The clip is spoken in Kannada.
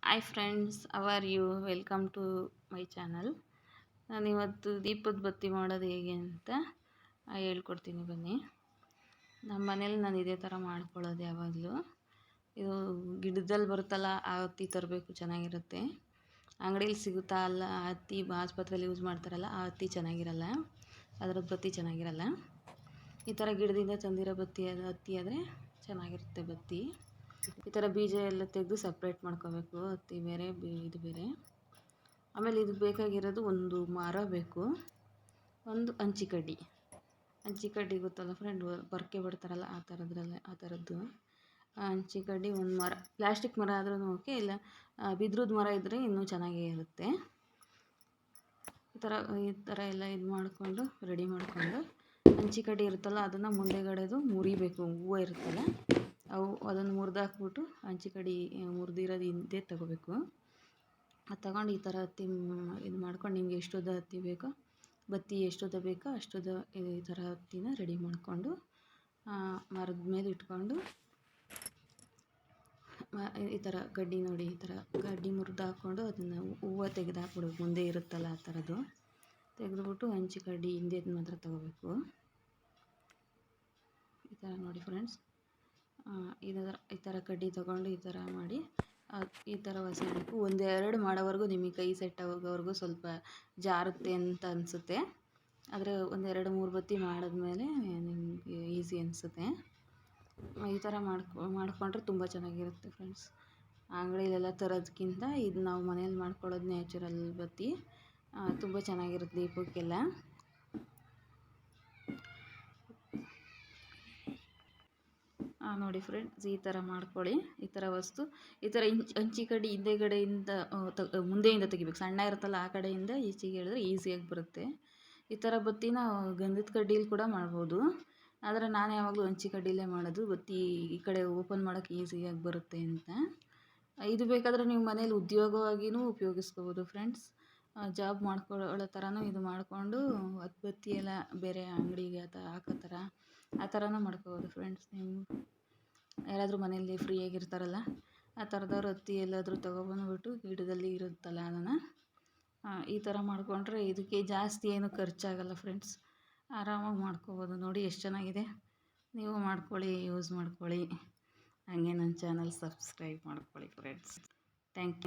Hi friends, how are you? Welcome to my channel. ನಾನಿವತ್ತು ದೀಪದ ಬತ್ತಿ ಮಾಡೋದು ಹೇಗೆ ಅಂತ ಹೇಳ್ಕೊಡ್ತೀನಿ ಬನ್ನಿ. ನಮ್ಮ ಮನೇಲಿ ನಾನು ಇದೇ ಥರ ಮಾಡ್ಕೊಳ್ಳೋದು ಯಾವಾಗಲೂ. ಇದು ಗಿಡದಲ್ಲಿ ಬರುತ್ತಲ್ಲ ಆ ಹತ್ತಿ ತರಬೇಕು, ಚೆನ್ನಾಗಿರುತ್ತೆ. ಅಂಗಡೀಲಿ ಸಿಗುತ್ತಾ ಅಲ್ಲ ಆ ಹತ್ತಿ, ಆಸ್ಪತ್ರೆಯಲ್ಲಿ ಯೂಸ್ ಮಾಡ್ತಾರಲ್ಲ ಆ ಹತ್ತಿ ಚೆನ್ನಾಗಿರಲ್ಲ, ಅದ್ರದ್ದು ಬತ್ತಿ ಚೆನ್ನಾಗಿರಲ್ಲ. ಈ ಥರ ಗಿಡದಿಂದ ತಂದಿರೋ ಹತ್ತಿ ಆದರೆ ಚೆನ್ನಾಗಿರುತ್ತೆ ಬತ್ತಿ. ಈ ಥರ ಬೀಜ ಎಲ್ಲ ತೆಗೆದು ಸಪ್ರೇಟ್ ಮಾಡ್ಕೋಬೇಕು, ಹತ್ತಿ ಬೇರೆ ಇದು ಬೇರೆ. ಆಮೇಲೆ ಇದಕ್ಕೆ ಬೇಕಾಗಿರೋದು ಒಂದು ಮರ ಬೇಕು, ಒಂದು ಹಂಚಿಕಡ್ಡಿ ಗೊತ್ತಲ್ಲ ಫ್ರೆಂಡ್, ಪೊರ್ಕೆ ಬಿಡ್ತಾರಲ್ಲ ಆ ಥರದ್ದು ಹಂಚಿಕಡ್ಡಿ, ಒಂದು ಮರ, ಪ್ಲಾಸ್ಟಿಕ್ ಮರ ಆದ್ರೂ ಓಕೆ, ಇಲ್ಲ ಬಿದ್ರದ ಮರ ಇದ್ದರೆ ಇನ್ನೂ ಚೆನ್ನಾಗೇ ಇರುತ್ತೆ. ಈ ಥರ ಎಲ್ಲ ಇದು ಮಾಡಿಕೊಂಡು ರೆಡಿ ಮಾಡಿಕೊಂಡು, ಹಂಚಿಕಡ್ಡಿ ಇರುತ್ತಲ್ಲ ಅದನ್ನು ಮುಂದೆಗಡೆದು ಮುರಿಬೇಕು. ಹೂವು ಇರುತ್ತಲ್ಲ ಅದನ್ನು ಮುರಿದಾಕ್ಬಿಟ್ಟು ಹಂಚಿಕಡ್ಡಿ ಮುರಿದಿರೋದು ಹಿಂದೆ ತಗೋಬೇಕು. ಅದು ತಗೊಂಡು ಈ ಥರ ಹತ್ತಿ ಇದು ಮಾಡ್ಕೊಂಡು, ನಿಮಗೆ ಎಷ್ಟುದ್ದ ಹತ್ತಿ ಬೇಕೋ, ಬತ್ತಿ ಎಷ್ಟುದ್ದ ಬೇಕೋ ಅಷ್ಟುದ್ದ ಈ ಥರ ಹತ್ತಿನ ರೆಡಿ ಮಾಡಿಕೊಂಡು ಮರದ ಮೇಲೆ ಇಟ್ಕೊಂಡು, ಈ ಥರ ಗಡ್ಡಿ ನೋಡಿ, ಈ ಥರ ಗಡ್ಡಿ ಮುರಿದು ಹಾಕ್ಕೊಂಡು ಅದನ್ನು ಹೂವು ತೆಗೆದು ಹಾಕ್ಬಿಡೋದು. ಮುಂದೆ ಇರುತ್ತಲ್ಲ ಆ ಥರದ್ದು ತೆಗೆದುಬಿಟ್ಟು ಹಂಚಿಕಡ್ಡಿ ಹಿಂದೆ ಮಾತ್ರ ತಗೋಬೇಕು. ಈ ಥರ ನೋಡಿ ಫ್ರೆಂಡ್ಸ್, ಈ ಥರ ಕಡ್ಡಿ ತೊಗೊಂಡು ಈ ಥರ ಮಾಡಿ ಈ ಥರ ಹೊಸಬೇಕು. ಒಂದೆರಡು ಮಾಡೋವರೆಗೂ ನಿಮಗೆ ಕೈ ಸೆಟ್ ಆಗೋವರೆಗೂ ಸ್ವಲ್ಪ ಜಾರುತ್ತೆ ಅಂತ ಅನಿಸುತ್ತೆ, ಆದರೆ ಒಂದೆರಡು ಮೂರು ಬತ್ತಿ ಮಾಡಿದ್ಮೇಲೆ ನಿಮಗೆ ಈಸಿ ಅನಿಸುತ್ತೆ. ಈ ಥರ ಮಾಡಿಕೊಂಡ್ರೆ ತುಂಬ ಚೆನ್ನಾಗಿರುತ್ತೆ ಫ್ರೆಂಡ್ಸ್. ಅಂಗಡಿಲೆಲ್ಲ ತರೋದಕ್ಕಿಂತ ಇದು ನಾವು ಮನೇಲಿ ಮಾಡ್ಕೊಳ್ಳೋದು ನ್ಯಾಚುರಲ್ ಬತ್ತಿ ತುಂಬ ಚೆನ್ನಾಗಿರುತ್ತೆ ದೀಪಕ್ಕೆಲ್ಲ. ನೋಡಿ ಫ್ರೆಂಡ್ಸ್, ಈ ಥರ ಮಾಡ್ಕೊಳ್ಳಿ. ಈ ಥರ ಈ ಥರ ಹಂಚಿಕಡ್ಡಿ ಹಿಂದೆಗಡೆಯಿಂದ ಮುಂದೆಯಿಂದ ತೆಗಿಬೇಕು. ಸಣ್ಣ ಇರುತ್ತಲ್ಲ ಆ ಕಡೆಯಿಂದ ಈಚೆಗೆ ಹೇಳಿದ್ರೆ ಈಸಿಯಾಗಿ ಬರುತ್ತೆ. ಈ ಥರ ಬತ್ತಿನ ಗಂಧದ ಕಡ್ಡೀಲಿ ಕೂಡ ಮಾಡ್ಬೋದು, ಆದರೆ ನಾನು ಯಾವಾಗಲೂ ಹಂಚಿಕಡ್ಡಿಲೇ ಮಾಡೋದು. ಬತ್ತಿ ಈ ಕಡೆ ಓಪನ್ ಮಾಡೋಕ್ಕೆ ಈಸಿಯಾಗಿ ಬರುತ್ತೆ ಅಂತ. ಇದು ಬೇಕಾದರೆ ನೀವು ಮನೇಲಿ ಉದ್ಯೋಗವಾಗಿಯೂ ಉಪಯೋಗಿಸ್ಕೋಬೋದು ಫ್ರೆಂಡ್ಸ್. ಜಾಬ್ ಮಾಡ್ಕೊಳ್ಳೋ ಥರನೂ ಇದು ಮಾಡಿಕೊಂಡು ಬತ್ತಿ ಎಲ್ಲ ಬೇರೆ ಅಂಗಡಿಗೆ ಹಾಕೋ ಥರ ಆ ಥರನೂ ಮಾಡ್ಕೋಬೋದು ಫ್ರೆಂಡ್ಸ್. ನೀವು ಯಾರಾದರೂ ಮನೆಯಲ್ಲಿ ಫ್ರೀಯಾಗಿರ್ತಾರಲ್ಲ ಆ ಥರದವ್ರು ಹತ್ತಿ ಎಲ್ಲಾದರೂ ತೊಗೊಬಂದ್ಬಿಟ್ಟು ಗಿಡದಲ್ಲಿ ಇರುತ್ತಲ್ಲ ಅದನ್ನು ಈ ಥರ ಮಾಡಿಕೊಂಡ್ರೆ ಇದಕ್ಕೆ ಜಾಸ್ತಿ ಏನು ಖರ್ಚಾಗಲ್ಲ ಫ್ರೆಂಡ್ಸ್, ಆರಾಮಾಗಿ ಮಾಡ್ಕೋಬೋದು. ನೋಡಿ ಎಷ್ಟು ಚೆನ್ನಾಗಿದೆ, ನೀವು ಮಾಡ್ಕೊಳ್ಳಿ, ಯೂಸ್ ಮಾಡ್ಕೊಳ್ಳಿ. ಹಾಗೆ ನನ್ನ ಚಾನಲ್ ಸಬ್ಸ್ಕ್ರೈಬ್ ಮಾಡ್ಕೊಳ್ಳಿ ಫ್ರೆಂಡ್ಸ್. Thank you.